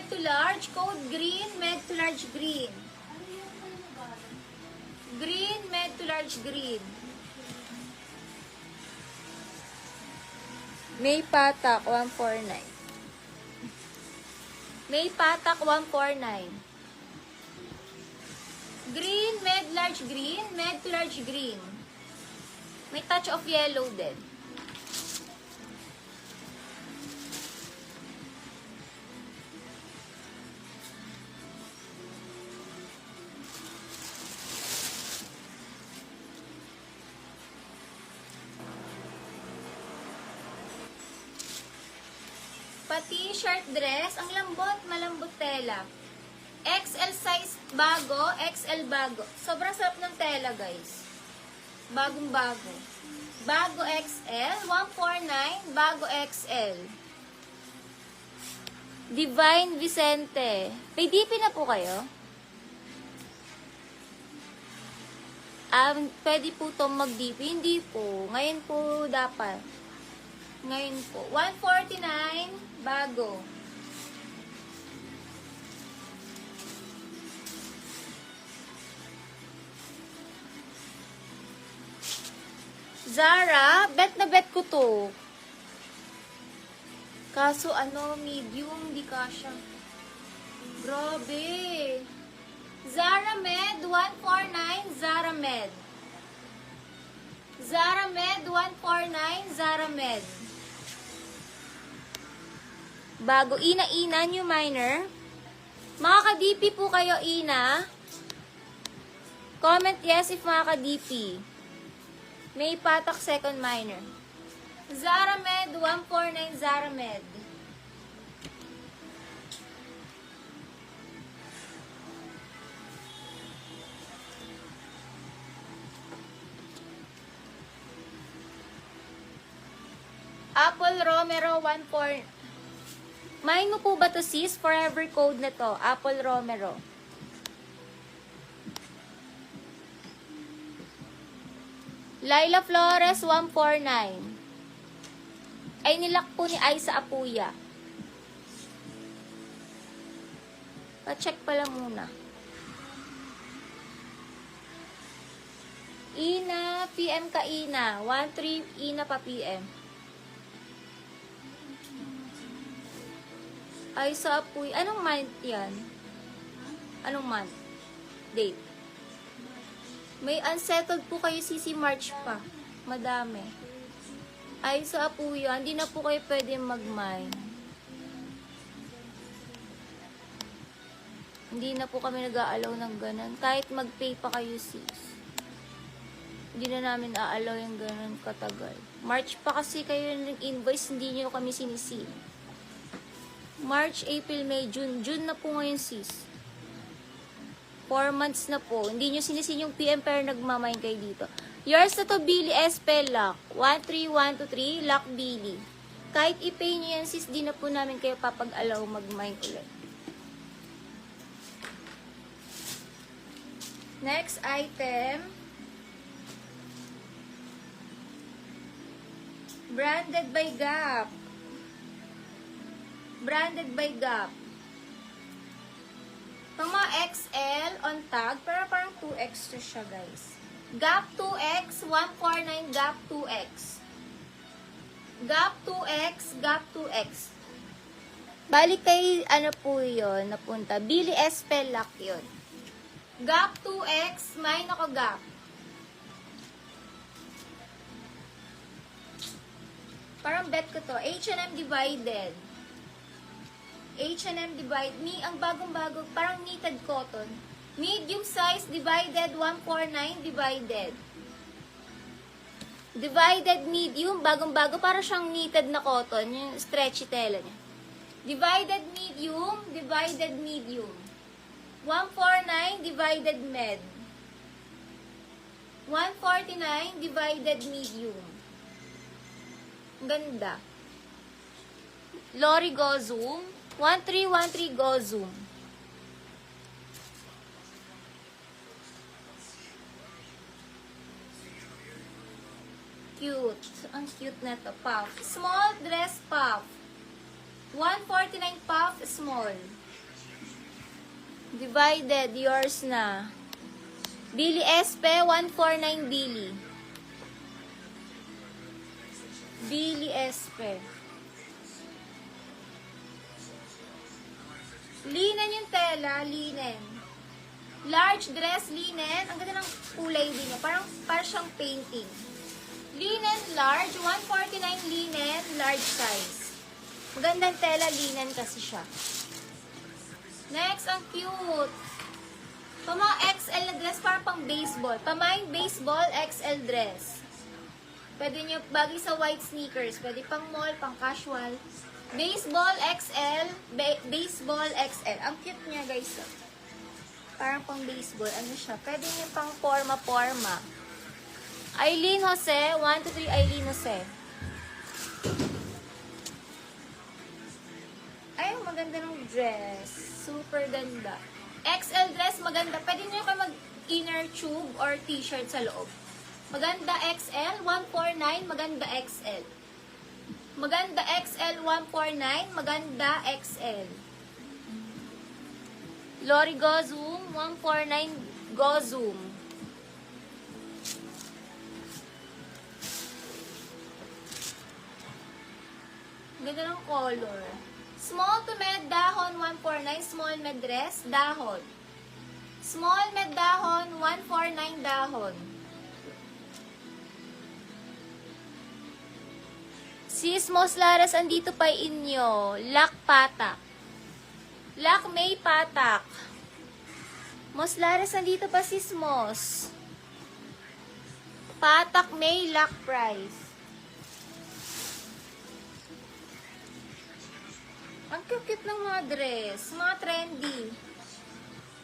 to large, code green, med to large green. Green, med to large green. May patak, 149. May patak, 149. Green, med, large green, med to large green. May touch of yellow din. Pati shirt dress, ang lambot, malambot tela. XL size bago, XL bago. Sobrang sarap ng tela, guys. Bagong bago. Bago XL, 149, bago XL. Divine Vicente. May DP na po kayo? Pwede po itong mag-DP. Hindi po. Ngayon po dapat. Ngayon po. 149, bago. Zara, bet na bet ko to. Kaso medium, di kasha. Grabe. Zara Med, 149, Zara Med. Zara Med, 149, Zara Med. Bago, Ina, new minor. Mga ka-DP po kayo, Ina. Comment yes if mga ka-DP. May patak second minor. Zara Med, 149, Zara Med. Apple Romero, 14. Mine mo po ba to, sis? Forever code na to. Apple Romero. Laila Flores, 149. Ay, nilak po ni Aiza Apuya. Pa-check pala muna. Ina, PM ka Ina. 13, Ina pa PM. Aiza Apuya. Anong month yan? Anong month? Date. May unsettled po kayo CC March pa. Madami. Ay, sa Apuya, hindi na po kayo pwede mag-mine. Hindi na po kami nag-aalaw ng ganun. Kahit mag-pay pa kayo, sis. Hindi na namin aalaw yung ganun katagal. March pa kasi kayo nag-invoice, hindi nyo kami sinisi. March, April, May, June. June na po ngayon, sis. 4 months na po. Hindi nyo sinisin yung PM pero nagmamine kayo dito. Yours na to, Billy SP Lock. 13123, Lock Billy. Kahit i-pay nyo yan, sis, di na po namin kayo papag-allow mag-mine ulit. Next item. Branded by Gap. Branded by Gap. Pang mga XL on tag, pero parang 2X to siya, guys. Gap 2X, 149 Gap 2X. Gap 2X, Gap 2X. Balik kay, po yun, napunta. Billy SP Lock yun. Gap 2X, may nako Gap. Parang bet ko to. H&M divided. H&M divide. Ang bagong-bago, parang knitted cotton. Medium size divided, 149 divided. Divided medium, bagong-bago, para siyang knitted na cotton, yung stretchy tela niya. Divided medium, divided medium. 149 divided med. 149 divided medium. Ang ganda. Lori Go Zoom. 1313 Go Zoom. Cute. Ang cute na to. Puff. Small dress puff. 149 puff small. Divided, yours na. Billy Espe, 149 Billy. Billy Espe. Linen yung tela, linen. Large dress, linen. Ang ganda ng kulay din niya. Parang siyang painting. Linen, large. 149 linen, large size. Magandang tela, linen kasi siya. Next, ang cute. Mga XL na dress, parang pang baseball. Pamain baseball, XL dress. Pwede nyo, bagay sa white sneakers. Pwede pang mall, pang casual. Baseball XL, baseball XL. Ang cute niya, guys. Parang pang baseball. Ano siya? Pwede nyo pang forma-forma. Eileen Jose, 1 to 3 Eileen Jose. Ay, maganda ng dress. Super ganda. XL dress, maganda. Pwede nyo pa mag-inner tube or t-shirt sa loob. Maganda XL, 149. Maganda XL. Maganda XL, 149. Maganda XL. Lori Gozoom, 149 Gozoom. Ganda ng color. Small to med dahon, 149. Small med dress, dahon. Small med dahon, 149 dahon. Sis Mos Laras, andito pa inyo. Lak Patak. Lak May Patak. Mos Laras, andito pa sis Mos. Patak May Lak Price. Ang cute ng mga dress. Mga trendy.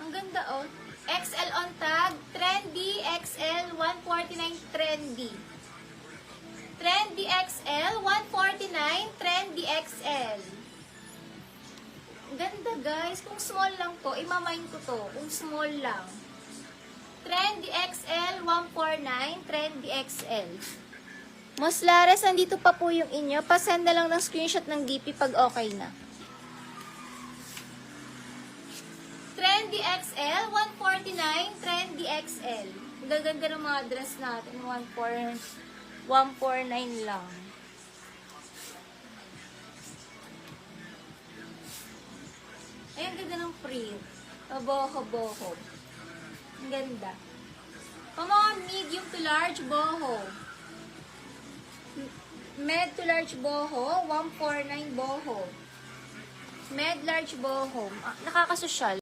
Ang ganda, oh. XL on tag. Trendy XL, 149 trendy. Trendy XL, 149 trendy XL. Ganda, guys. Kung small lang to, imamain ko to. Kung small lang. Trendy XL, 149 trendy XL. Mos Lares, andito pa po yung inyo. Pasend na lang ng screenshot ng DP pag okay na. Trendy XL, 149, Trendy XL. Gaganda ng mga dress natin, 149 lang. Ay, ang ganda ng print. Boho-boho. Ang ganda. Mga medium to large boho. Med to large boho, 149 boho. Med large boho. Nakakasosyal.